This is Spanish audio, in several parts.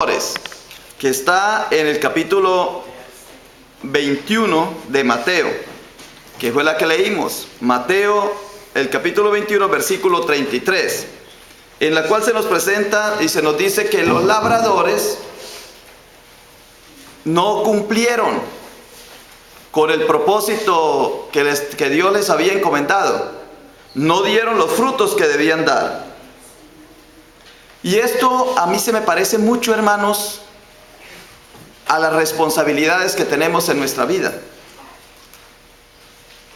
Que está en el capítulo 21 de Mateo, que fue la que leímos. Mateo, el capítulo 21, versículo 33, en la cual se nos presenta y se nos dice que los labradores no cumplieron con el propósito que Dios les había encomendado. No dieron los frutos que debían dar. Y esto a mí se me parece mucho, hermanos, a las responsabilidades que tenemos en nuestra vida.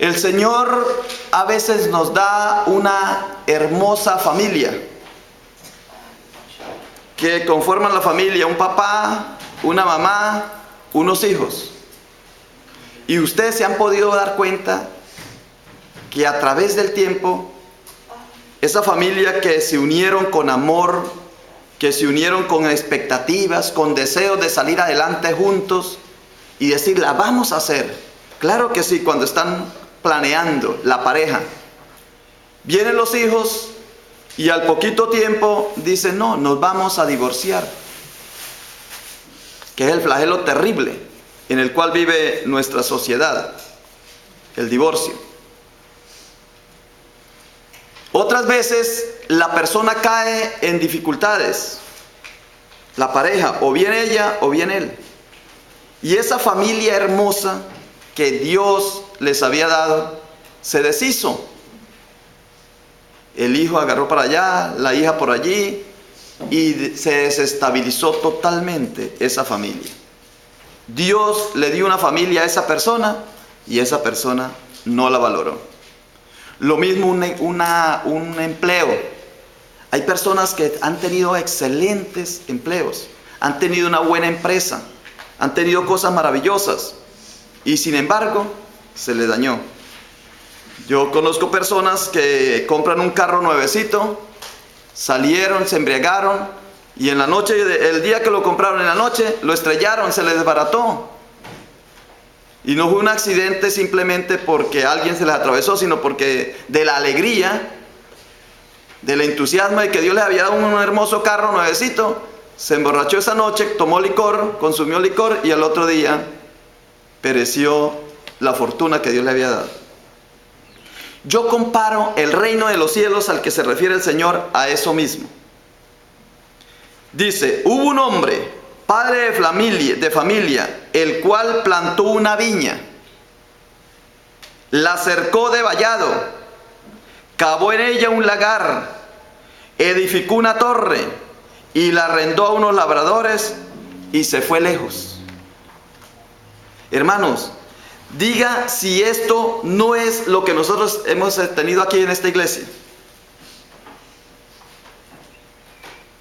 El Señor a veces nos da una hermosa familia que conforman la familia, un papá, una mamá, unos hijos. Y ustedes se han podido dar cuenta que a través del tiempo, esa familia que se unieron con amor, que se unieron con expectativas, con deseos de salir adelante juntos y decir, la vamos a hacer. Claro que sí, cuando están planeando la pareja. Vienen los hijos y al poquito tiempo dicen, no, nos vamos a divorciar. Que es el flagelo terrible en el cual vive nuestra sociedad, el divorcio. Otras veces la persona cae en dificultades, la pareja, o bien ella o bien él. Y esa familia hermosa que Dios les había dado se deshizo. El hijo agarró para allá, la hija por allí, y se desestabilizó totalmente esa familia. Dios le dio una familia a esa persona y esa persona no la valoró. Lo mismo un empleo. Hay personas que han tenido excelentes empleos, han tenido una buena empresa, han tenido cosas maravillosas y sin embargo se les dañó. Yo conozco personas que compran un carro nuevecito, salieron, se embriagaron y en la noche, el día que lo compraron en la noche, lo estrellaron, se les desbarató. Y no fue un accidente simplemente porque alguien se les atravesó, sino porque de la alegría, del entusiasmo de que Dios les había dado un hermoso carro nuevecito, se emborrachó esa noche, tomó licor, consumió licor y al otro día pereció la fortuna que Dios le había dado. Yo comparo el reino de los cielos al que se refiere el Señor a eso mismo. Dice, hubo un hombre, padre de familia, el cual plantó una viña, la cercó de vallado, cavó en ella un lagar, edificó una torre y la arrendó a unos labradores y se fue lejos. Hermanos, diga si esto no es lo que nosotros hemos tenido aquí en esta iglesia.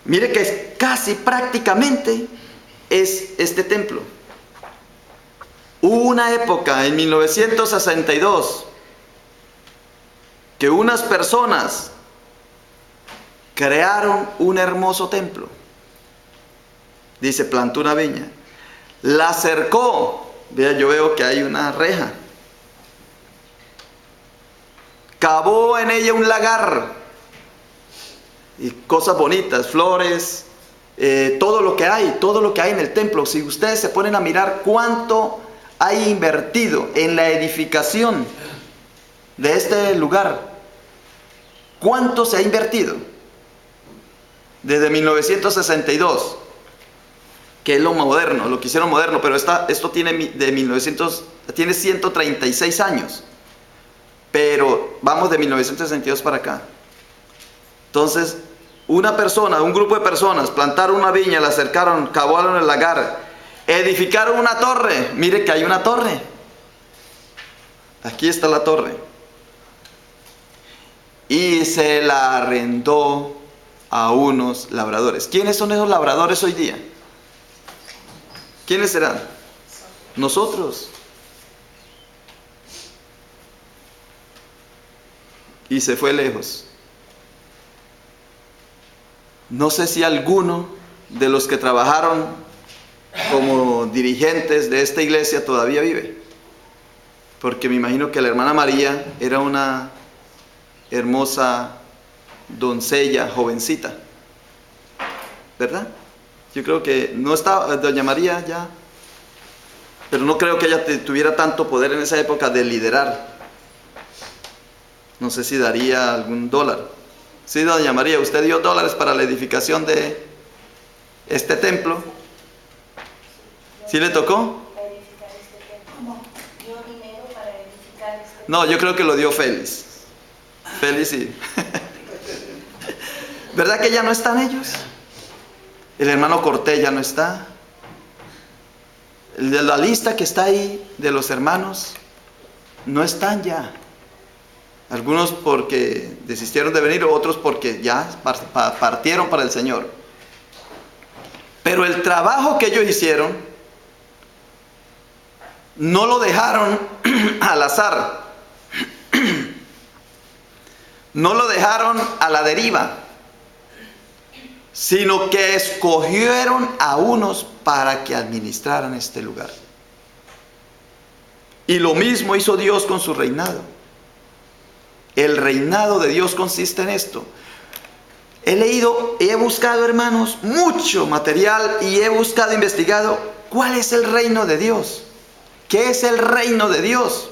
Mire que casi prácticamente es este templo. Hubo una época en 1962 que unas personas crearon un hermoso templo. Dice, plantó una viña, la cercó. Vea, yo veo que hay una reja. Cavó en ella un lagar y cosas bonitas, flores, todo lo que hay en el templo. Si ustedes se ponen a mirar cuánto hay invertido en la edificación de este lugar, cuánto se ha invertido desde 1962, que es lo moderno, lo que hicieron moderno, pero esto tiene tiene 136 años, pero vamos de 1962 para acá. Entonces, una persona, un grupo de personas plantaron una viña, la acercaron, cavaron el lagar, edificaron una torre. Mire que hay una torre. Aquí está la torre. Y se la arrendó a unos labradores. ¿Quiénes son esos labradores hoy día? ¿Quiénes serán? Nosotros. Y se fue lejos. No sé si alguno de los que trabajaron como dirigentes de esta iglesia todavía vive. Porque me imagino que la hermana María era una hermosa doncella, jovencita. ¿Verdad? Yo creo que no está doña María ya, pero no creo que ella tuviera tanto poder en esa época de liderar. No sé si daría algún dólar. Sí, doña María, usted dio dólares para la edificación de este templo. ¿Sí le tocó? No, yo creo que lo dio Félix. Félix sí. ¿Verdad que ya no están ellos? El hermano Cortés ya no está. El de la lista que está ahí de los hermanos no están ya. Algunos porque desistieron de venir, otros porque ya partieron para el Señor. Pero el trabajo que ellos hicieron no lo dejaron al azar. No lo dejaron a la deriva, sino que escogieron a unos para que administraran este lugar. Y lo mismo hizo Dios con su reinado. El reinado de Dios consiste en esto. He leído, he buscado, hermanos, mucho material y he buscado, investigado cuál es el reino de Dios. ¿Qué es el reino de Dios?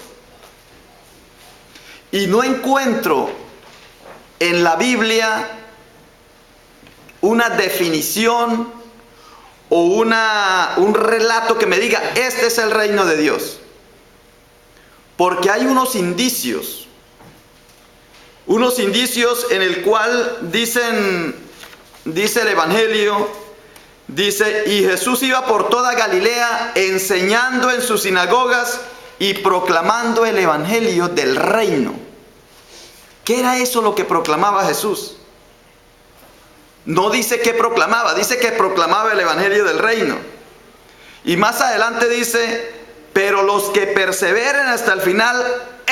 Y no encuentro en la Biblia una definición o un relato que me diga, este es el reino de Dios. Porque hay unos indicios en el cual dice el Evangelio, dice, y Jesús iba por toda Galilea enseñando en sus sinagogas y proclamando el Evangelio del reino. ¿Qué era eso lo que proclamaba Jesús? No dice que proclamaba, dice que proclamaba el Evangelio del reino. Y más adelante dice, pero los que perseveren hasta el final,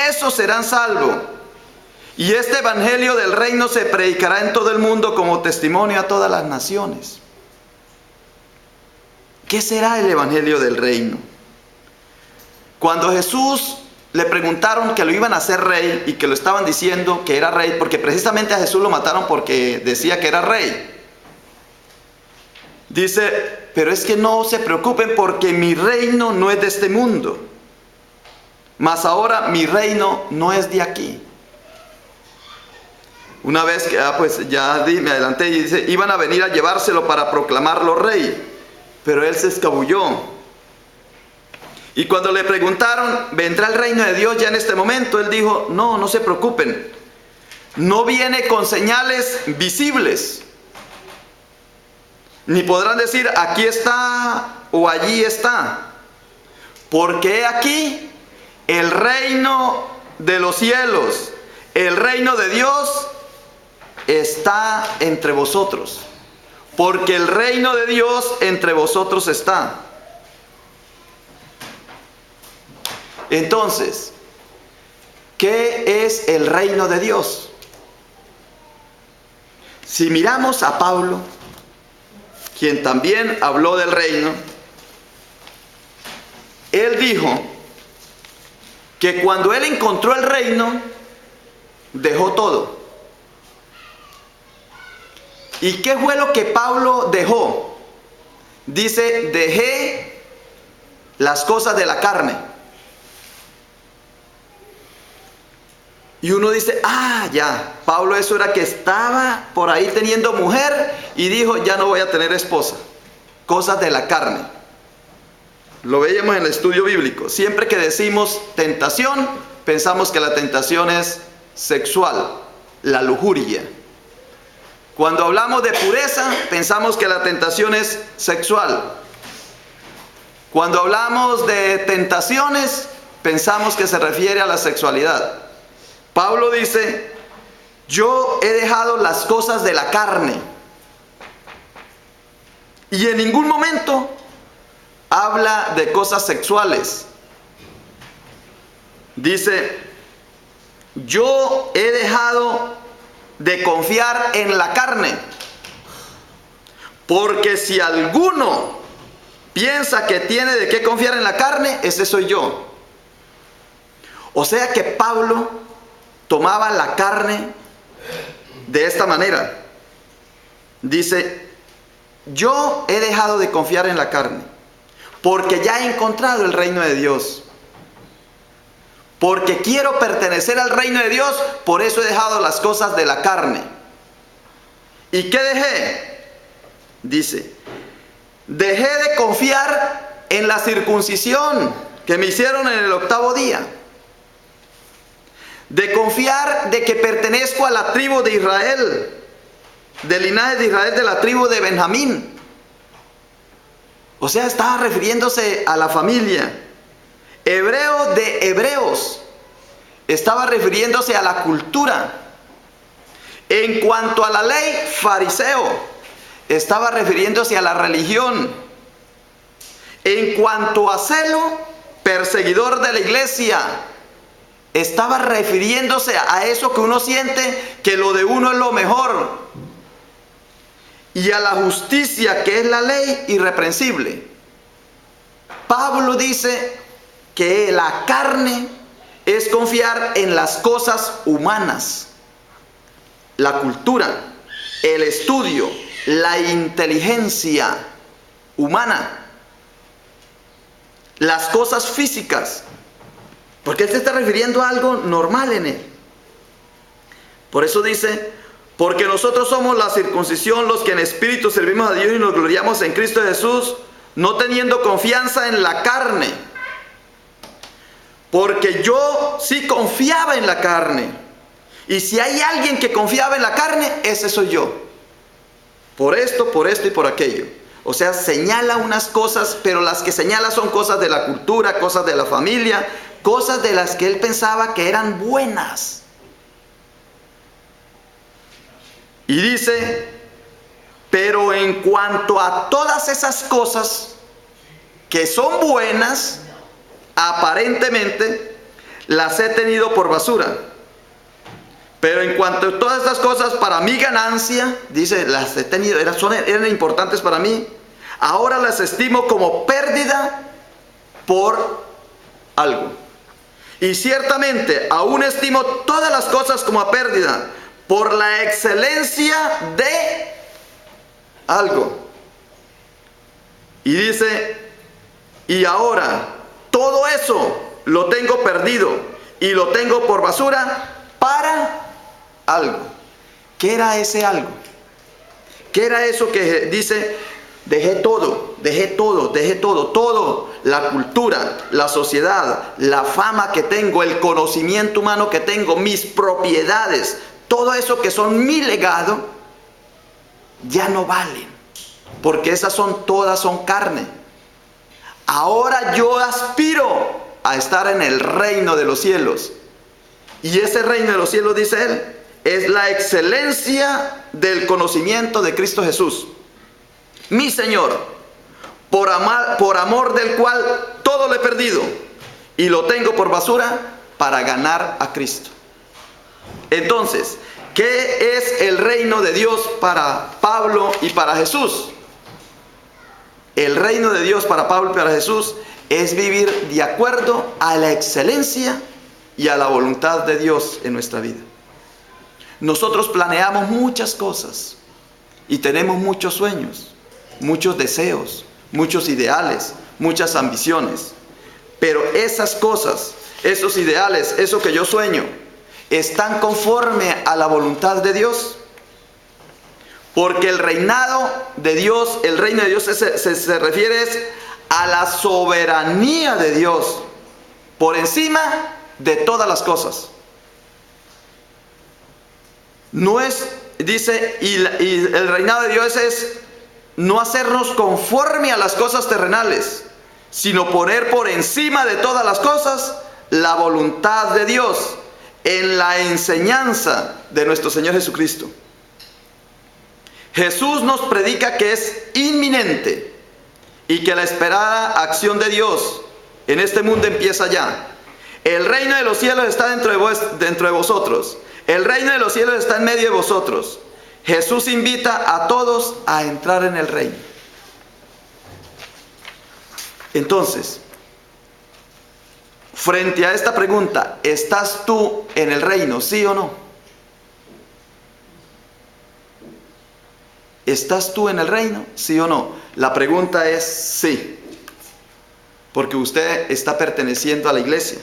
esos serán salvos. Y este Evangelio del reino se predicará en todo el mundo como testimonio a todas las naciones. ¿Qué será el Evangelio del reino? Cuando Jesús le preguntaron que lo iban a hacer rey y que lo estaban diciendo que era rey, porque precisamente a Jesús lo mataron porque decía que era rey. Dice, pero es que no se preocupen porque mi reino no es de este mundo. Mas ahora mi reino no es de aquí. Una vez que, pues ya me adelanté y dice, iban a venir a llevárselo para proclamarlo rey. Pero él se escabulló. Y cuando le preguntaron, ¿vendrá el reino de Dios ya en este momento? Él dijo, no, no se preocupen. No viene con señales visibles. Ni podrán decir, aquí está o allí está. Porque he aquí el reino de los cielos, el reino de Dios está entre vosotros. Porque el reino de Dios entre vosotros está. Entonces, ¿qué es el reino de Dios? Si miramos a Pablo, quien también habló del reino, él dijo que cuando él encontró el reino, dejó todo. ¿Y qué fue lo que Pablo dejó? Dice, dejé las cosas de la carne. Y uno dice, ya, Pablo eso era que estaba por ahí teniendo mujer y dijo, ya no voy a tener esposa. Cosas de la carne. Lo veíamos en el estudio bíblico. Siempre que decimos tentación, pensamos que la tentación es sexual, la lujuria. Cuando hablamos de pureza, pensamos que la tentación es sexual. Cuando hablamos de tentaciones, pensamos que se refiere a la sexualidad. Pablo dice, yo he dejado las cosas de la carne. Y en ningún momento habla de cosas sexuales. Dice, yo he dejado de confiar en la carne. Porque si alguno piensa que tiene de qué confiar en la carne, ese soy yo. O sea que Pablo tomaba la carne de esta manera. Dice, yo he dejado de confiar en la carne, porque ya he encontrado el reino de Dios. Porque quiero pertenecer al reino de Dios, por eso he dejado las cosas de la carne. ¿Y qué dejé? Dice, dejé de confiar en la circuncisión que me hicieron en el 8º día. De confiar de que pertenezco a la tribu de Israel, del linaje de Israel, de la tribu de Benjamín. O sea, estaba refiriéndose a la familia. Hebreo de hebreos, estaba refiriéndose a la cultura. En cuanto a la ley, fariseo, estaba refiriéndose a la religión. En cuanto a celo, perseguidor de la iglesia, estaba refiriéndose a eso que uno siente que lo de uno es lo mejor. Y a la justicia, que es la ley, irreprensible. Pablo dice que la carne es confiar en las cosas humanas, la cultura, el estudio, la inteligencia humana, las cosas físicas, porque él se está refiriendo a algo normal en él. Por eso dice, porque nosotros somos la circuncisión, los que en espíritu servimos a Dios y nos gloriamos en Cristo Jesús, no teniendo confianza en la carne. Porque yo sí confiaba en la carne. Y si hay alguien que confiaba en la carne, ese soy yo. Por esto y por aquello. O sea, señala unas cosas, pero las que señala son cosas de la cultura, cosas de la familia, cosas de las que él pensaba que eran buenas. Y dice, pero en cuanto a todas esas cosas que son buenas, aparentemente las he tenido por basura. Pero en cuanto a todas estas cosas para mi ganancia, dice, las he tenido, eran importantes para mí, ahora las estimo como pérdida por algo. Y ciertamente aún estimo todas las cosas como a pérdida por la excelencia de algo. Y dice, y ahora todo eso lo tengo perdido y lo tengo por basura para algo. ¿Qué era ese algo? ¿Qué era eso que dice, dejé todo, todo, la cultura, la sociedad, la fama que tengo, el conocimiento humano que tengo, mis propiedades, todo eso que son mi legado, ya no valen, porque esas todas son carne. Ahora yo aspiro a estar en el reino de los cielos. Y ese reino de los cielos, dice él, es la excelencia del conocimiento de Cristo Jesús, mi Señor, por amor del cual todo lo he perdido y lo tengo por basura para ganar a Cristo. Entonces, ¿qué es el reino de Dios para Pablo y para Jesús? El reino de Dios para Pablo y para Jesús es vivir de acuerdo a la excelencia y a la voluntad de Dios en nuestra vida. Nosotros planeamos muchas cosas y tenemos muchos sueños, muchos deseos, muchos ideales, muchas ambiciones. Pero esas cosas, esos ideales, eso que yo sueño, ¿están conforme a la voluntad de Dios? Porque el reinado de Dios, el reino de Dios se refiere a la soberanía de Dios por encima de todas las cosas. No es, dice, y el reinado de Dios es no hacernos conforme a las cosas terrenales, sino poner por encima de todas las cosas la voluntad de Dios en la enseñanza de nuestro Señor Jesucristo. Jesús nos predica que es inminente y que la esperada acción de Dios en este mundo empieza ya. El reino de los cielos está dentro de vosotros. El reino de los cielos está en medio de vosotros. Jesús invita a todos a entrar en el reino. Entonces, frente a esta pregunta, ¿estás tú en el reino, sí o no? ¿estás tú en el reino? ¿Sí o no? La pregunta es sí, porque usted está perteneciendo a la iglesia,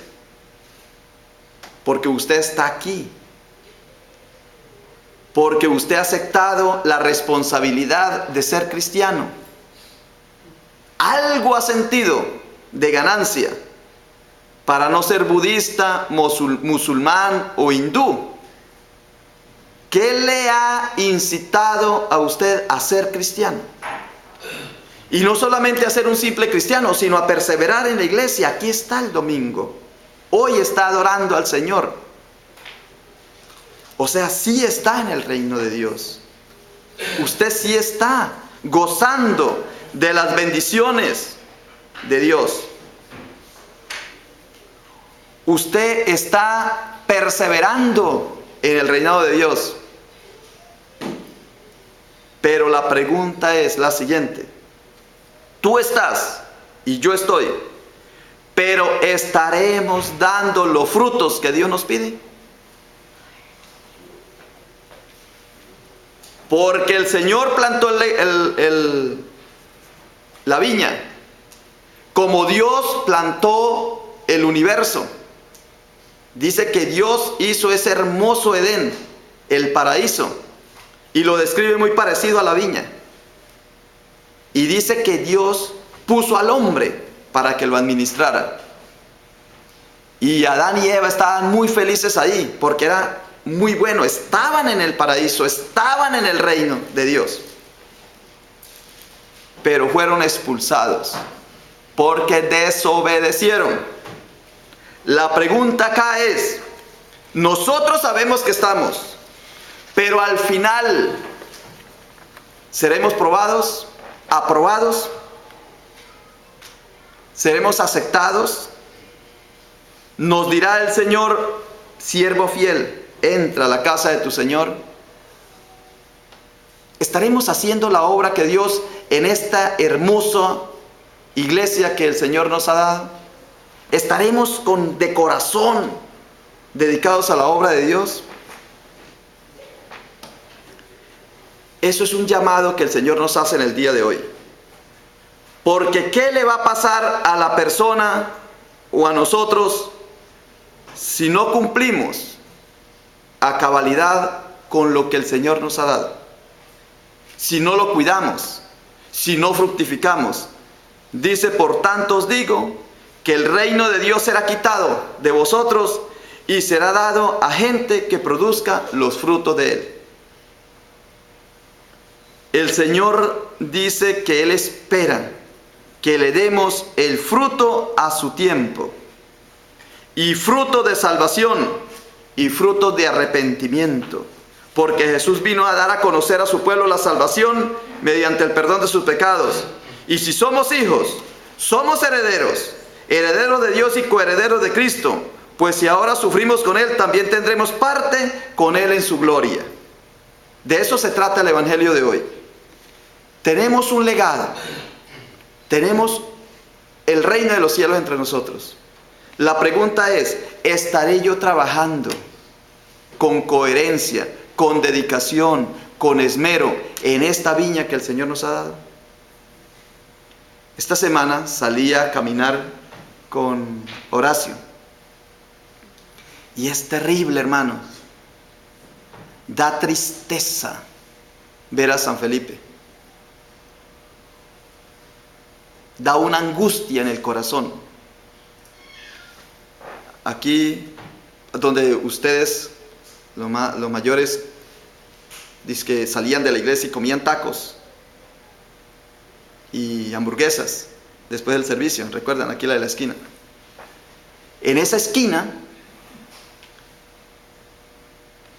porque usted está aquí, porque usted ha aceptado la responsabilidad de ser cristiano. Algo ha sentido de ganancia para no ser budista, musulmán o hindú. ¿Qué le ha incitado a usted a ser cristiano? Y no solamente a ser un simple cristiano, sino a perseverar en la iglesia. Aquí está el domingo. Hoy está adorando al Señor. O sea, sí está en el reino de Dios. Usted sí está gozando de las bendiciones de Dios. Usted está perseverando en el reinado de Dios. Pero la pregunta es la siguiente. Tú estás y yo estoy, pero ¿estaremos dando los frutos que Dios nos pide? Porque el Señor plantó la viña, como Dios plantó el universo. Dice que Dios hizo ese hermoso Edén, el paraíso, y lo describe muy parecido a la viña. Y dice que Dios puso al hombre para que lo administrara. Y Adán y Eva estaban muy felices ahí, porque era muy bueno, estaban en el paraíso, estaban en el reino de Dios. Pero fueron expulsados, porque desobedecieron. La pregunta acá es, nosotros sabemos que estamos, pero al final, ¿seremos probados? ¿Aprobados? ¿Seremos aceptados? Nos dirá el Señor, siervo fiel, entra a la casa de tu Señor. ¿Estaremos haciendo la obra que Dios en esta hermosa iglesia que el Señor nos ha dado? ¿Estaremos de corazón dedicados a la obra de Dios? Eso es un llamado que el Señor nos hace en el día de hoy. Porque ¿qué le va a pasar a la persona o a nosotros si no cumplimos a cabalidad con lo que el Señor nos ha dado? Si no lo cuidamos, si no fructificamos. Dice, por tanto os digo, que el reino de Dios será quitado de vosotros y será dado a gente que produzca los frutos de él. El Señor dice que Él espera que le demos el fruto a su tiempo, y fruto de salvación, y fruto de arrepentimiento, porque Jesús vino a dar a conocer a su pueblo la salvación mediante el perdón de sus pecados. Y si somos hijos, somos herederos, herederos de Dios y coherederos de Cristo, pues si ahora sufrimos con Él, también tendremos parte con Él en su gloria. De eso se trata el Evangelio de hoy. Tenemos un legado, tenemos el reino de los cielos entre nosotros. La pregunta es, ¿estaré yo trabajando con coherencia, con dedicación, con esmero en esta viña que el Señor nos ha dado? Esta semana salí a caminar con Horacio. Y es terrible, hermanos. Da tristeza ver a San Felipe. Da una angustia en el corazón. Aquí, donde ustedes, los mayores, dicen que salían de la iglesia y comían tacos y hamburguesas después del servicio. ¿Recuerdan? Aquí la de la esquina. En esa esquina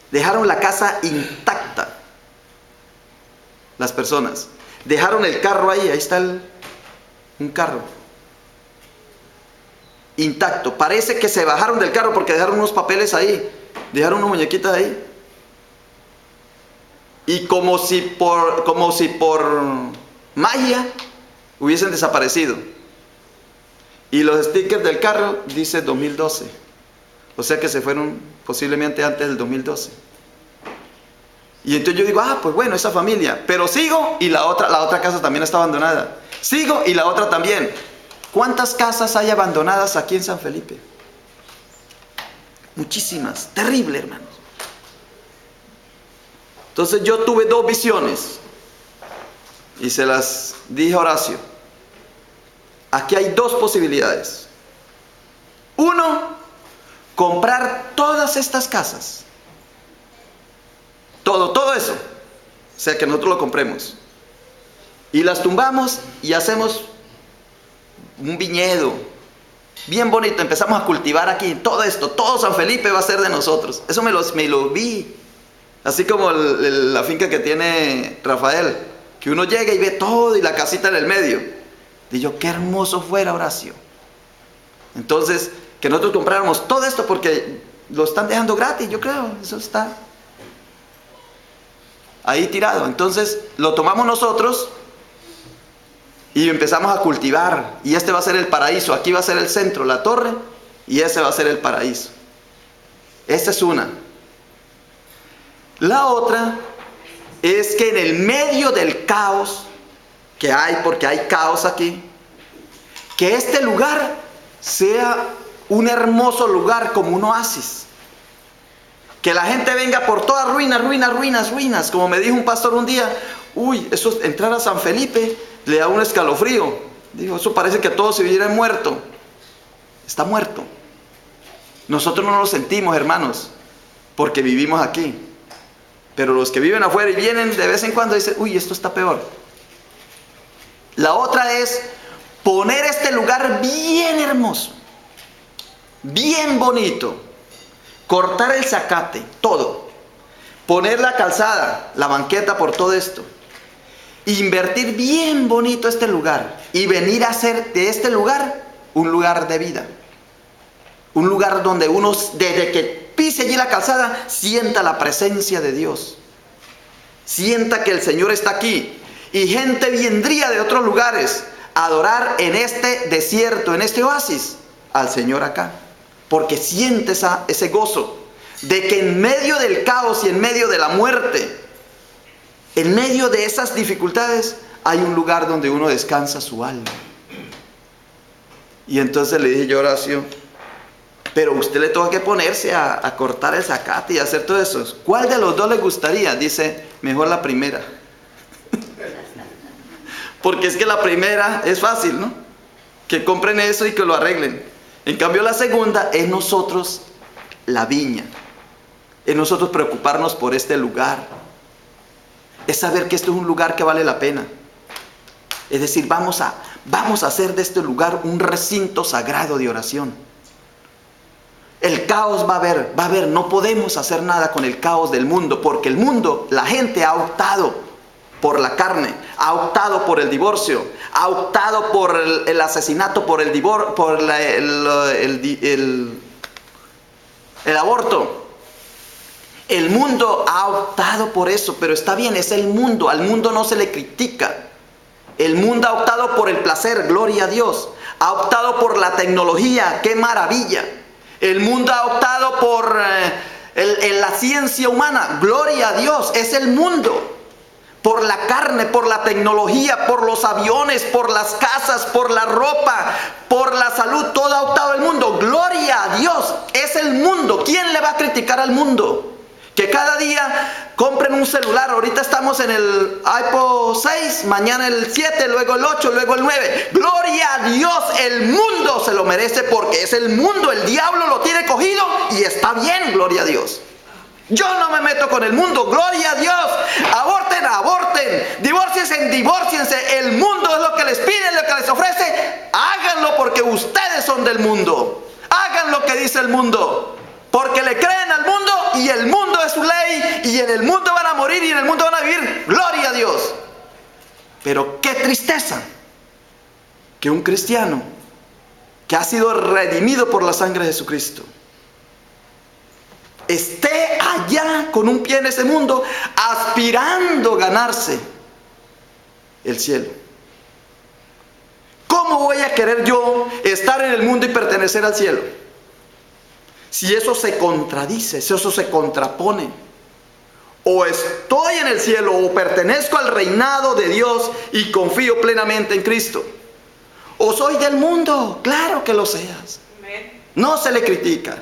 dejaron la casa intacta. Las personas dejaron el carro ahí. Ahí está un carro intacto. Parece que se bajaron del carro porque dejaron unos papeles ahí, dejaron unas muñequitas ahí, y como si por magia hubiesen desaparecido. Y los stickers del carro dice 2012, o sea que se fueron posiblemente antes del 2012. Y entonces yo digo, pues bueno, esa familia. Pero sigo y la otra casa también está abandonada. Sigo y la otra también. ¿Cuántas casas hay abandonadas aquí en San Felipe? Muchísimas. Terrible, hermanos. Entonces yo tuve dos visiones. Y se las dije a Horacio. Aquí hay dos posibilidades. Uno, comprar todas estas casas. Todo eso. O sea, que nosotros lo compremos. Y las tumbamos y hacemos un viñedo bien bonito. Empezamos a cultivar aquí todo esto. Todo San Felipe va a ser de nosotros. Eso me lo vi. Así como la finca que tiene Rafael. Que uno llega y ve todo y la casita en el medio. Y yo, qué hermoso fuera, Horacio. Entonces, que nosotros compráramos todo esto porque lo están dejando gratis, yo creo. Eso está ahí tirado. Entonces lo tomamos nosotros y empezamos a cultivar. Y este va a ser el paraíso. Aquí va a ser el centro, la torre, y ese va a ser el paraíso. Esta es una. La otra es que en el medio del caos que hay, porque hay caos aquí, que este lugar sea un hermoso lugar como un oasis. Que la gente venga por todas ruinas, como me dijo un pastor un día. Eso, entrar a San Felipe le da un escalofrío. Digo, eso parece que todos se hubieran muerto. Está muerto. Nosotros no lo sentimos, hermanos, porque vivimos aquí. Pero los que viven afuera y vienen de vez en cuando dicen, esto está peor. La otra es poner este lugar bien hermoso, bien bonito. Cortar el zacate, todo. Poner la calzada, la banqueta por todo esto. Invertir bien bonito este lugar. Y venir a hacer de este lugar un lugar de vida. Un lugar donde uno, desde que pise allí la calzada, sienta la presencia de Dios. Sienta que el Señor está aquí. Y gente vendría de otros lugares a adorar en este desierto, en este oasis, al Señor acá. Porque siente ese gozo de que en medio del caos y en medio de la muerte, en medio de esas dificultades, hay un lugar donde uno descansa su alma. Y entonces le dije yo a Horacio, pero usted le toca que ponerse a cortar el zacate y hacer todo eso. ¿Cuál de los dos le gustaría? Dice, mejor la primera. Porque es que la primera es fácil, ¿no? Que compren eso y que lo arreglen. En cambio la segunda es nosotros la viña. Es nosotros preocuparnos por este lugar. Es saber que esto es un lugar que vale la pena. Es decir, vamos a hacer de este lugar un recinto sagrado de oración. El caos va a haber, no podemos hacer nada con el caos del mundo, porque el mundo, la gente ha optado por la carne, ha optado por el divorcio, ha optado por el asesinato, por el divorcio, por el aborto. El mundo ha optado por eso, pero está bien, es el mundo, al mundo no se le critica. El mundo ha optado por el placer, gloria a Dios. Ha optado por la tecnología, qué maravilla. El mundo ha optado por la ciencia humana, gloria a Dios, es el mundo. Por la carne, por la tecnología, por los aviones, por las casas, por la ropa, por la salud, todo ha optado el mundo. Gloria a Dios, es el mundo. ¿Quién le va a criticar al mundo? Que cada día compren un celular. Ahorita estamos en el iPhone 6, mañana el 7, luego el 8, luego el 9. Gloria a Dios, el mundo se lo merece porque es el mundo. El diablo lo tiene cogido y está bien, gloria a Dios. Yo no me meto con el mundo, gloria a Dios. Aborten, divórciense. El mundo es lo que les pide, lo que les ofrece. Háganlo porque ustedes son del mundo. Hagan lo que dice el mundo. Porque le creen al mundo y el mundo es su ley. Y en el mundo van a morir y en el mundo van a vivir. Gloria a Dios. Pero qué tristeza que un cristiano que ha sido redimido por la sangre de Jesucristo esté allá con un pie en ese mundo, aspirando ganarse el cielo. ¿Cómo voy a querer yo estar en el mundo y pertenecer al cielo? Si eso se contradice, si eso se contrapone. O estoy en el cielo o pertenezco al reinado de Dios y confío plenamente en Cristo. O soy del mundo, claro que lo seas. No se le critica.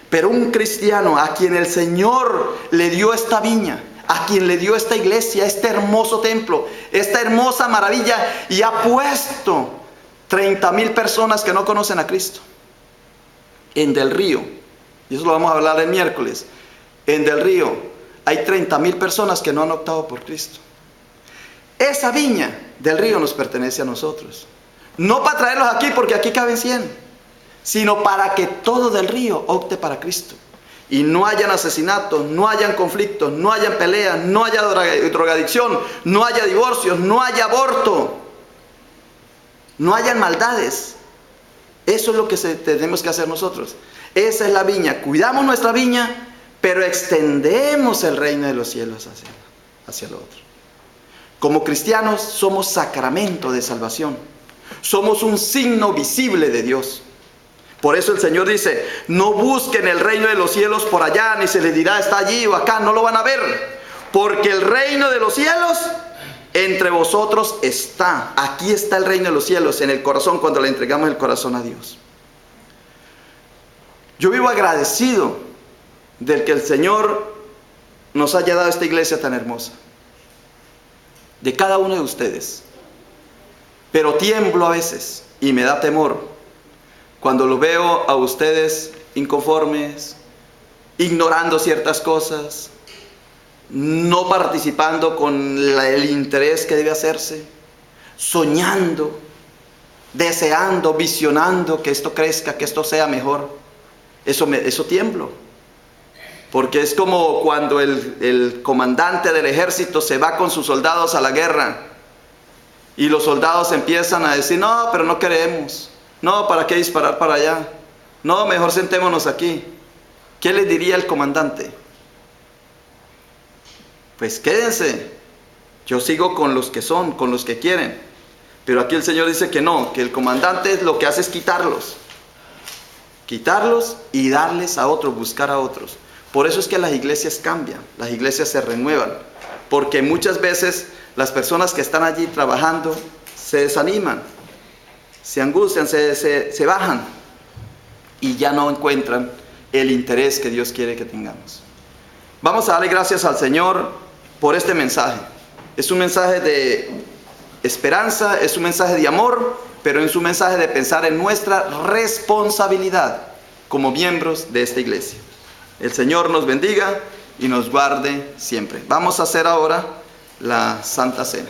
Pero un cristiano a quien el Señor le dio esta viña, a quien le dio esta iglesia, este hermoso templo, esta hermosa maravilla, y ha puesto 30,000 personas que no conocen a Cristo. En Del Río, y eso lo vamos a hablar el miércoles, en Del Río hay 30,000 personas que no han optado por Cristo. Esa viña del río nos pertenece a nosotros. No para traerlos aquí porque aquí caben 100, sino para que todo Del Río opte para Cristo. Y no hayan asesinatos, no hayan conflictos, no hayan peleas, no haya drogadicción, no haya divorcios, no haya aborto, no hayan maldades. Eso es lo que tenemos que hacer nosotros. Esa es la viña. Cuidamos nuestra viña, pero extendemos el reino de los cielos hacia lo otro. Como cristianos somos sacramento de salvación. Somos un signo visible de Dios. Por eso el Señor dice, no busquen el reino de los cielos por allá, ni se les dirá está allí o acá, no lo van a ver. Porque el reino de los cielos entre vosotros está. Aquí está el reino de los cielos, en el corazón, cuando le entregamos el corazón a Dios. Yo vivo agradecido del que el Señor nos haya dado esta iglesia tan hermosa. De cada uno de ustedes. Pero tiemblo a veces y me da temor cuando lo veo a ustedes inconformes, ignorando ciertas cosas, no participando con el interés que debe hacerse, soñando, deseando, visionando que esto crezca, que esto sea mejor. Eso tiemblo. Porque es como cuando el comandante del ejército se va con sus soldados a la guerra y los soldados empiezan a decir, no, pero no queremos. No, ¿para qué disparar para allá? No, mejor sentémonos aquí. ¿Qué le diría el comandante? Pues quédense. Yo sigo con los que son, con los que quieren. Pero aquí el Señor dice que no, que el comandante lo que hace es quitarlos. Quitarlos y darles a otros, buscar a otros. Por eso es que las iglesias cambian, las iglesias se renuevan. Porque muchas veces las personas que están allí trabajando se desaniman, se angustian, se bajan y ya no encuentran el interés que Dios quiere que tengamos. Vamos a darle gracias al Señor por este mensaje. Es un mensaje de esperanza, es un mensaje de amor, pero es un mensaje de pensar en nuestra responsabilidad como miembros de esta iglesia. El Señor nos bendiga y nos guarde siempre. Vamos a hacer ahora la Santa Cena.